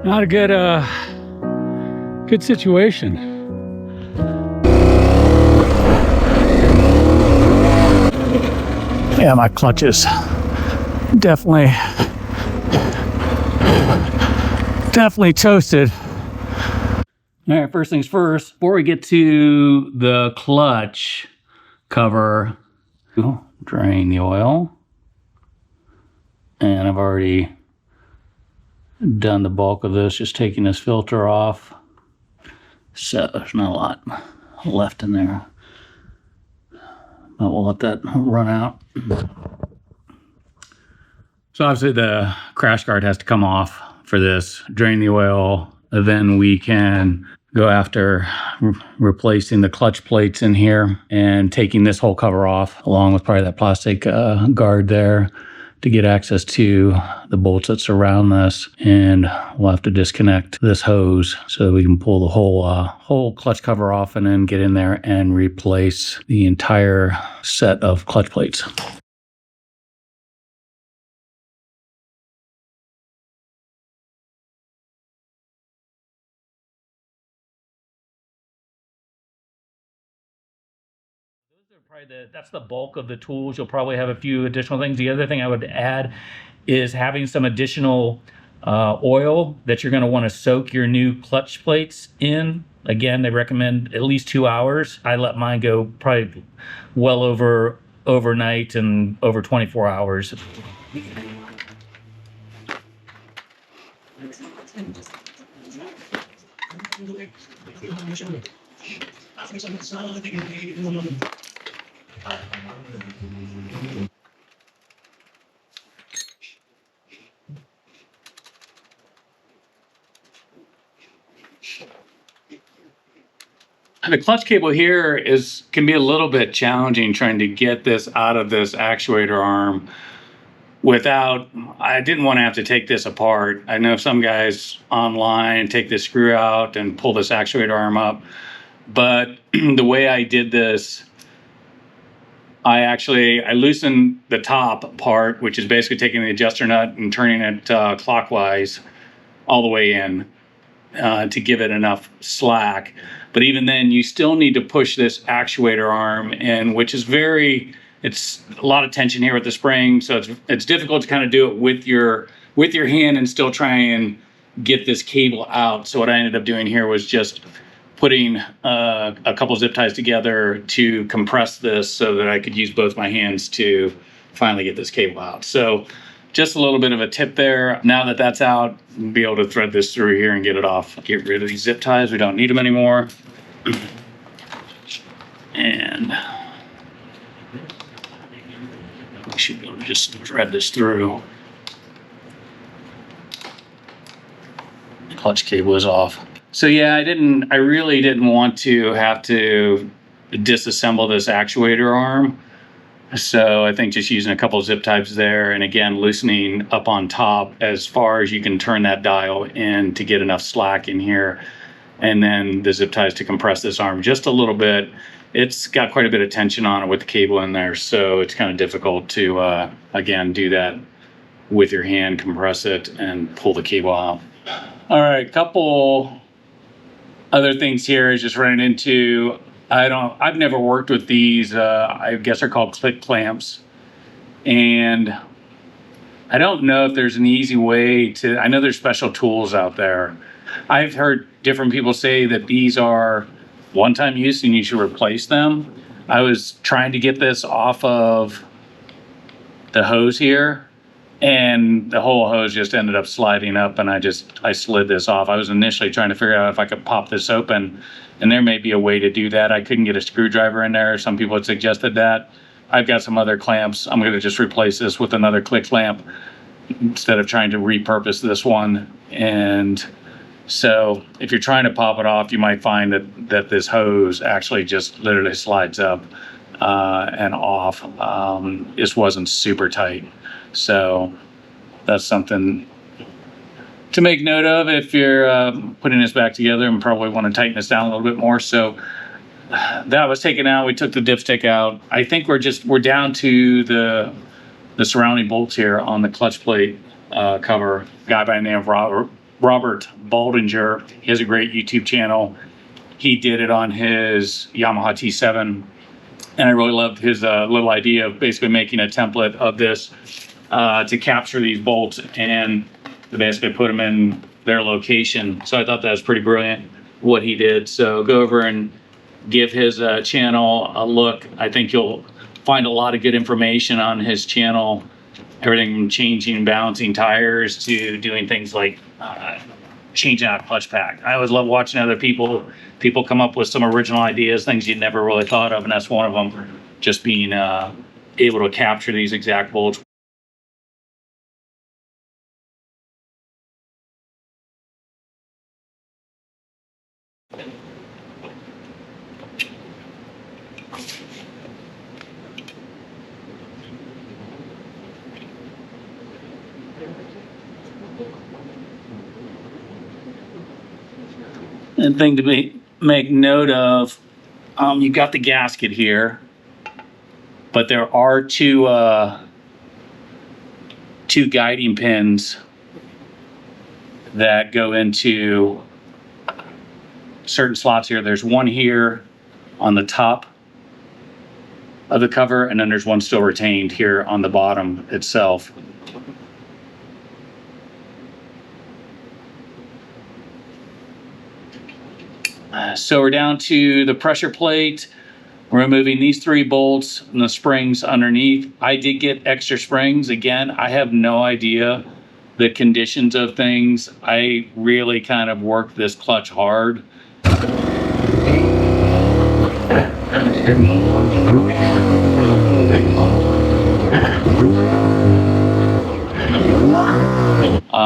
Not a good situation. Yeah, my clutch is definitely toasted. All right, first things first, before we get to the clutch cover, drain the oil. And I've already done the bulk of this, just taking this filter off. So there's not a lot left in there. But we'll let that run out. So obviously the crash guard has to come off for this. Drain the oil, and then we can go after replacing the clutch plates in here and taking this whole cover off, along with probably that plastic guard there, to get access to the bolts that surround this. And we'll have to disconnect this hose so that we can pull the whole clutch cover off and then get in there and replace the entire set of clutch plates. That's the bulk of the tools. You'll probably have a few additional things. The other thing I would add is having some additional oil that you're going to want to soak your new clutch plates in. Again, they recommend at least 2 hours. I let mine go probably well over overnight and over 24 hours. The clutch cable here can be a little bit challenging trying to get this out of this actuator arm without, I didn't want to have to take this apart. I know some guys online take this screw out and pull this actuator arm up, but the way I did this, I loosened the top part, which is basically taking the adjuster nut and turning it clockwise all the way in to give it enough slack. But even then, you still need to push this actuator arm in, which is it's a lot of tension here with the spring, so it's difficult to kind of do it with your hand and still try and get this cable out. So what I ended up doing here was just putting a couple zip ties together to compress this so that I could use both my hands to finally get this cable out. So just a little bit of a tip there. Now that that's out, we'll be able to thread this through here and get it off. Get rid of these zip ties. We don't need them anymore. And we should be able to just thread this through. The clutch cable is off. So yeah, I really didn't want to have to disassemble this actuator arm. So I think just using a couple of zip ties there, and again, loosening up on top as far as you can turn that dial in to get enough slack in here. And then the zip ties to compress this arm just a little bit. It's got quite a bit of tension on it with the cable in there. So it's kind of difficult to, again, do that with your hand, compress it and pull the cable out. All right, couple other things here is just running into, I've never worked with these, I guess they're called clic-clamps. And I don't know if there's an easy way I know there's special tools out there. I've heard different people say that these are one-time use and you should replace them. I was trying to get this off of the hose here, and the whole hose just ended up sliding up, and I slid this off. I was initially trying to figure out if I could pop this open, and there may be a way to do that. I couldn't get a screwdriver in there. Some people had suggested that. I've got some other clamps. I'm going to just replace this with another click clamp instead of trying to repurpose this one. And so if you're trying to pop it off, you might find that this hose actually just literally slides up and off. This wasn't super tight. So that's something to make note of if you're putting this back together, and probably want to tighten this down a little bit more. So that was taken out. We took the dipstick out. I think we're down to the surrounding bolts here on the clutch plate cover. A guy by the name of Robert Baldinger. He has a great YouTube channel. He did it on his Yamaha T7, and I really loved his little idea of basically making a template of this to capture these bolts and to basically put them in their location. So I thought that was pretty brilliant what he did. So go over and give his channel a look. I think you'll find a lot of good information on his channel. Everything from changing and balancing tires to doing things like changing out a clutch pack. I always love watching other people come up with some original ideas, things you'd never really thought of, and that's one of them. Just being able to capture these exact bolts. And thing to make note of, you've got the gasket here, but there are two guiding pins that go into certain slots here. There's one here on the top of the cover, and then there's one still retained here on the bottom itself. So we're down to the pressure plate. We're removing these 3 bolts and the springs underneath. I did get extra springs. Again, I have no idea the conditions of things. I really kind of worked this clutch hard.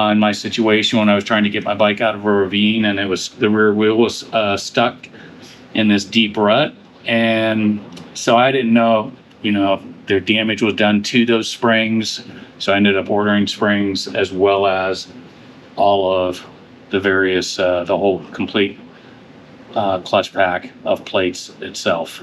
In my situation when I was trying to get my bike out of a ravine, and the rear wheel was stuck in this deep rut, and so I didn't know, if the damage was done to those springs. So I ended up ordering springs as well as all of the various, the whole complete clutch pack of plates itself.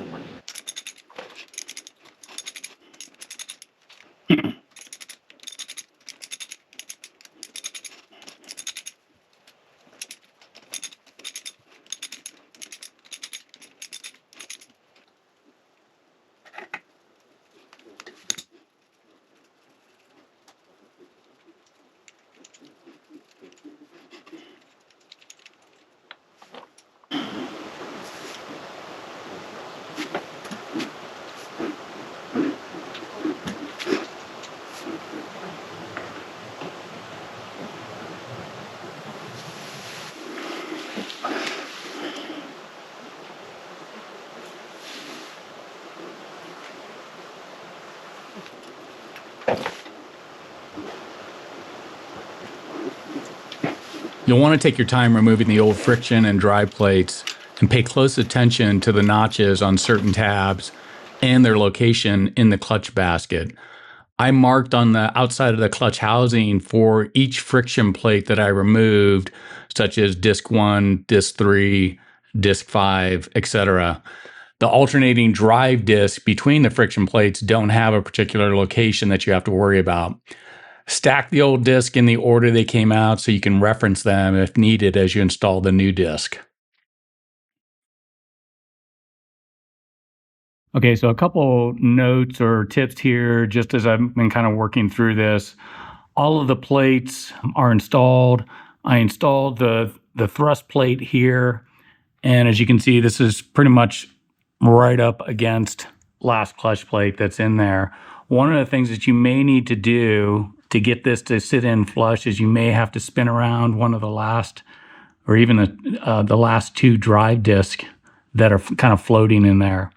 You'll want to take your time removing the old friction and drive plates and pay close attention to the notches on certain tabs and their location in the clutch basket. I marked on the outside of the clutch housing for each friction plate that I removed, such as disc 1, disc 3, disc 5, etc. The alternating drive disc between the friction plates don't have a particular location that you have to worry about. Stack the old disc in the order they came out so you can reference them if needed as you install the new disc. Okay, so a couple notes or tips here, just as I've been kind of working through this. All of the plates are installed. I installed the thrust plate here, and as you can see, this is pretty much right up against last clutch plate that's in there. One of the things that you may need to do to get this to sit in flush is you may have to spin around one of the last, or even the last 2 drive discs that are kind of floating in there.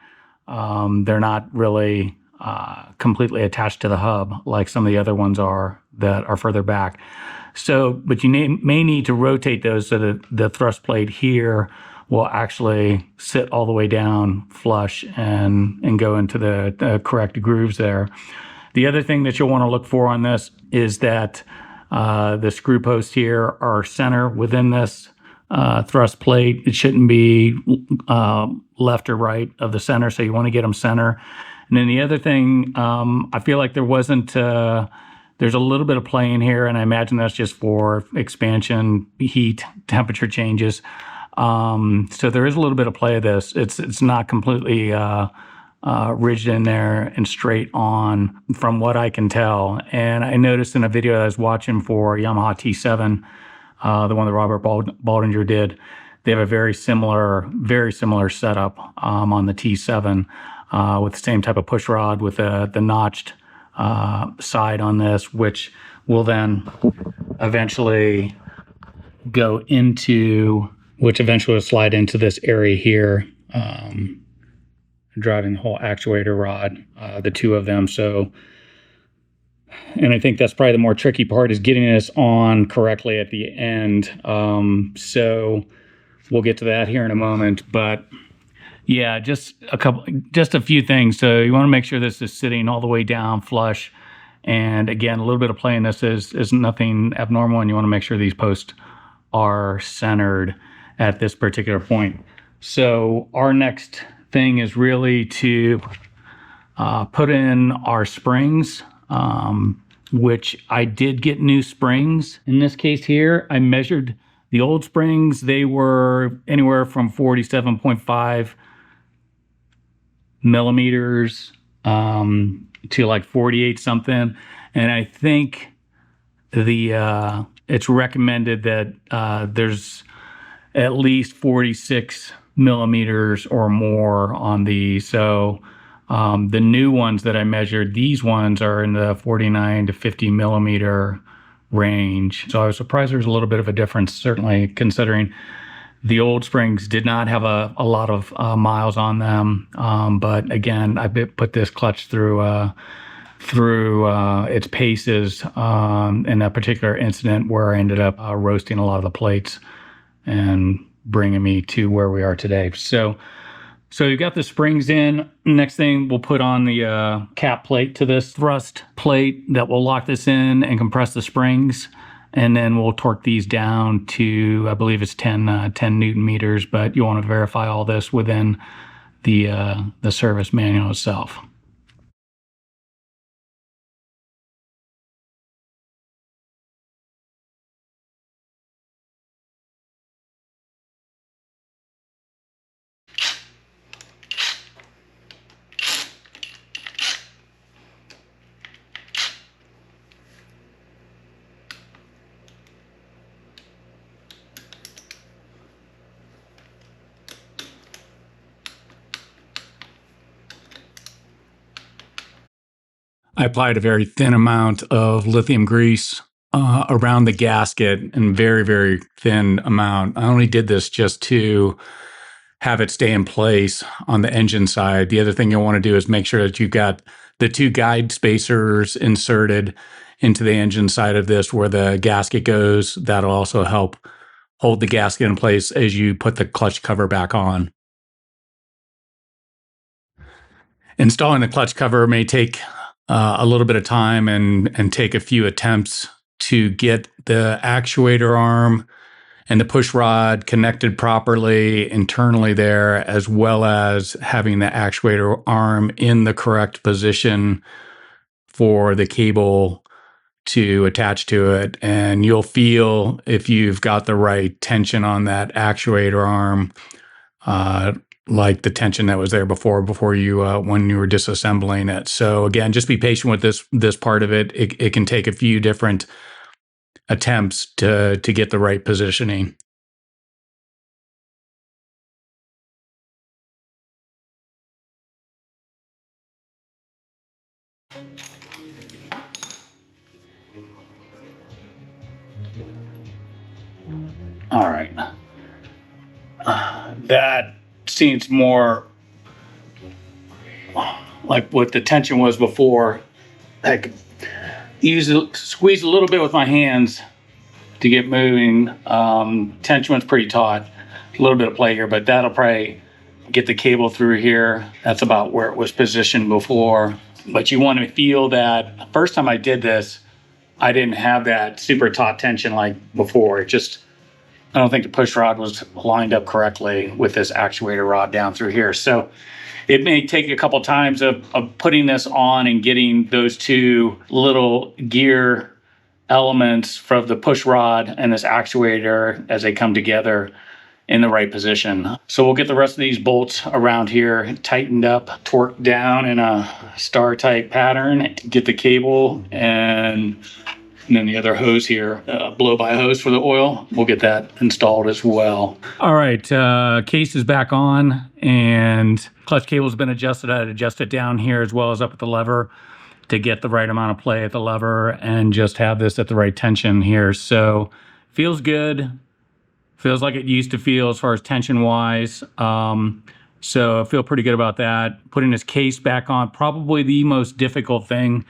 They're not really completely attached to the hub like some of the other ones are that are further back. So, but you may need to rotate those so that the thrust plate here will actually sit all the way down flush and go into the correct grooves there. The other thing that you'll want to look for on this is that the screw posts here are center within this thrust plate. It shouldn't be left or right of the center, so you want to get them center. And then the other thing, I feel like there wasn't There's a little bit of play in here, and I imagine that's just for expansion, heat, temperature changes. So there is a little bit of play of this. It's not completely rigid in there and straight on from what I can tell. And I noticed in a video I was watching for Yamaha T7, the one that Robert Baldinger did, they have a very similar setup on the T7 with the same type of push rod with the notched side on this, which will then eventually go into, which eventually will slide into this area here, driving the whole actuator rod, the two of them. So, and I think that's probably the more tricky part, is getting this on correctly at the end. So we'll get to that here in a moment, but yeah, just a few things. So you want to make sure this is sitting all the way down flush. And again, a little bit of play in this is nothing abnormal, and you want to make sure these posts are centered at this particular point. So our next thing is really to put in our springs, which I did get new springs. In this case here, I measured the old springs. They were anywhere from 47.5 millimeters to like 48 something. And I think it's recommended that there's at least 46 millimeters or more on these. So the new ones that I measured, these ones are in the 49 to 50 millimeter range. So I was surprised there's a little bit of a difference, certainly considering the old springs did not have a lot of miles on them. But again, I put this clutch through its paces in that particular incident where I ended up roasting a lot of the plates and bringing me to where we are today. So you got the springs in. Next thing, we'll put on the cap plate to this thrust plate that will lock this in and compress the springs. And then we'll torque these down to, I believe it's 10 Newton meters, but you want to verify all this within the service manual itself. I applied a very thin amount of lithium grease around the gasket, and very, very thin amount. I only did this just to have it stay in place on the engine side. The other thing you'll want to do is make sure that you've got the two guide spacers inserted into the engine side of this where the gasket goes. That'll also help hold the gasket in place as you put the clutch cover back on. Installing the clutch cover may take a little bit of time and take a few attempts to get the actuator arm and the push rod connected properly internally there, as well as having the actuator arm in the correct position for the cable to attach to it. And you'll feel if you've got the right tension on that actuator arm, like the tension that was there before you when you were disassembling it. So again, just be patient with this part of it. It can take a few different attempts to get the right positioning. All right. That seems more like what the tension was before. I could squeeze a little bit with my hands to get moving. Tension was pretty taut. A little bit of play here, but that'll probably get the cable through here. That's about where it was positioned before. But you want to feel that. First time I did this, I didn't have that super taut tension like before. I don't think the push rod was lined up correctly with this actuator rod down through here. So it may take a couple times of putting this on and getting those two little gear elements from the push rod and this actuator as they come together in the right position. So we'll get the rest of these bolts around here tightened up, torqued down in a star type pattern, get the cable and then the other hose here, blow by hose for the oil. We'll get that installed as well. All right, case is back on and clutch cable's been adjusted. I adjust it down here as well as up at the lever to get the right amount of play at the lever and just have this at the right tension here. So feels good. Feels like it used to feel as far as tension wise. So I feel pretty good about that. Putting this case back on, probably the most difficult thing,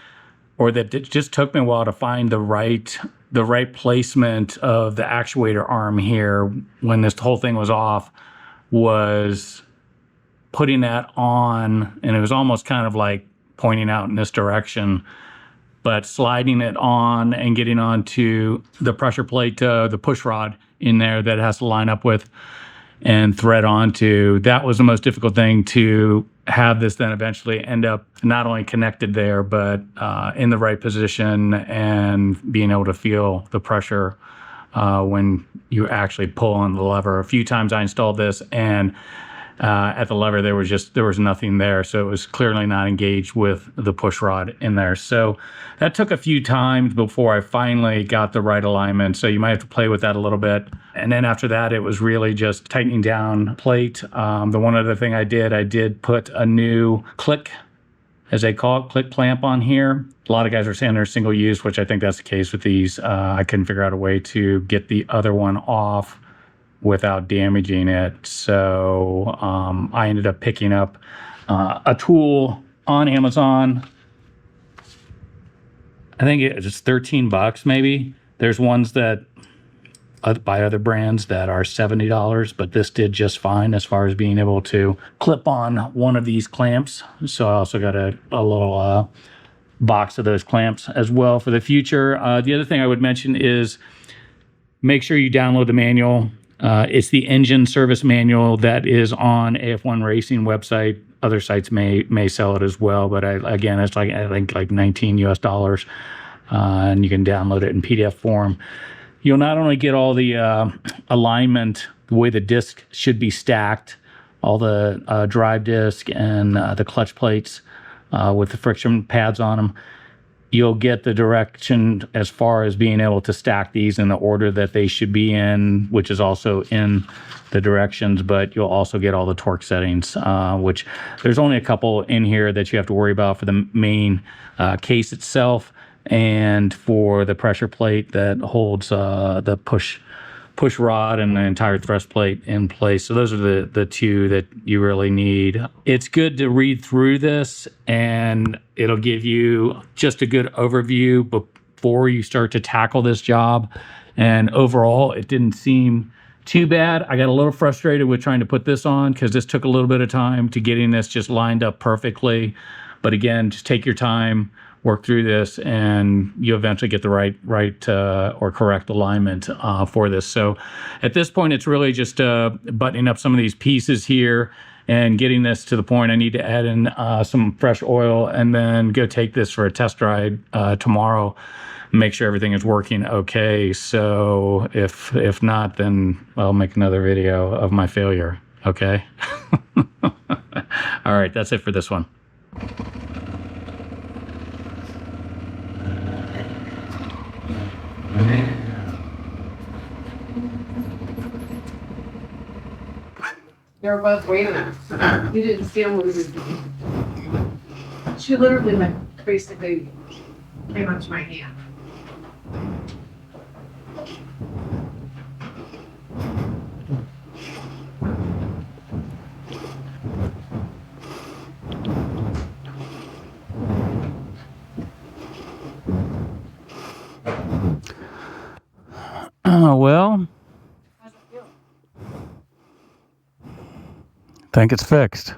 or that it just took me a while to find the right placement of the actuator arm here when this whole thing was off, was putting that on, and it was almost kind of like pointing out in this direction, but sliding it on and getting onto the pressure plate, the push rod in there that it has to line up with and thread onto. That was the most difficult thing, to have this then eventually end up not only connected there, but in the right position and being able to feel the pressure when you actually pull on the lever. A few times I installed this and at the lever there was nothing there, so it was clearly not engaged with the push rod in there. So that took a few times before I finally got the right alignment, so you might have to play with that a little bit. And then after that it was really just tightening down plate. The one other thing I did put a new click, as they call it, click clamp on here. A lot of guys are saying they're single use, which I think that's the case with these. I couldn't figure out a way to get the other one off without damaging it. So I ended up picking up a tool on Amazon. I think it's $13 maybe. There's ones that by other brands that are $70, but this did just fine as far as being able to clip on one of these clamps. So I also got a little box of those clamps as well for the future. The other thing I would mention is make sure you download the manual. It's the engine service manual that is on AF1 Racing website. Other sites may sell it as well, but again, it's like I think like $19 US, and you can download it in PDF form. You'll not only get all the alignment, the way the disc should be stacked, all the drive disc and the clutch plates with the friction pads on them. You'll get the direction as far as being able to stack these in the order that they should be in, which is also in the directions, but you'll also get all the torque settings, which there's only a couple in here that you have to worry about for the main case itself and for the pressure plate that holds the push rod and the entire thrust plate in place. So those are the two that you really need. It's good to read through this and it'll give you just a good overview before you start to tackle this job. And overall, it didn't seem too bad. I got a little frustrated with trying to put this on because this took a little bit of time to getting this just lined up perfectly. But again, just take your time, work through this, and you eventually get the right or correct alignment for this. So at this point, it's really just buttoning up some of these pieces here and getting this to the point I need to add in some fresh oil and then go take this for a test ride tomorrow, make sure everything is working okay. So if not, then I'll make another video of my failure, okay? All right, that's it for this one. They were both waiting there. You didn't see them when we were doing. She literally basically came up to my hand. Well, How's it feel? think it's fixed.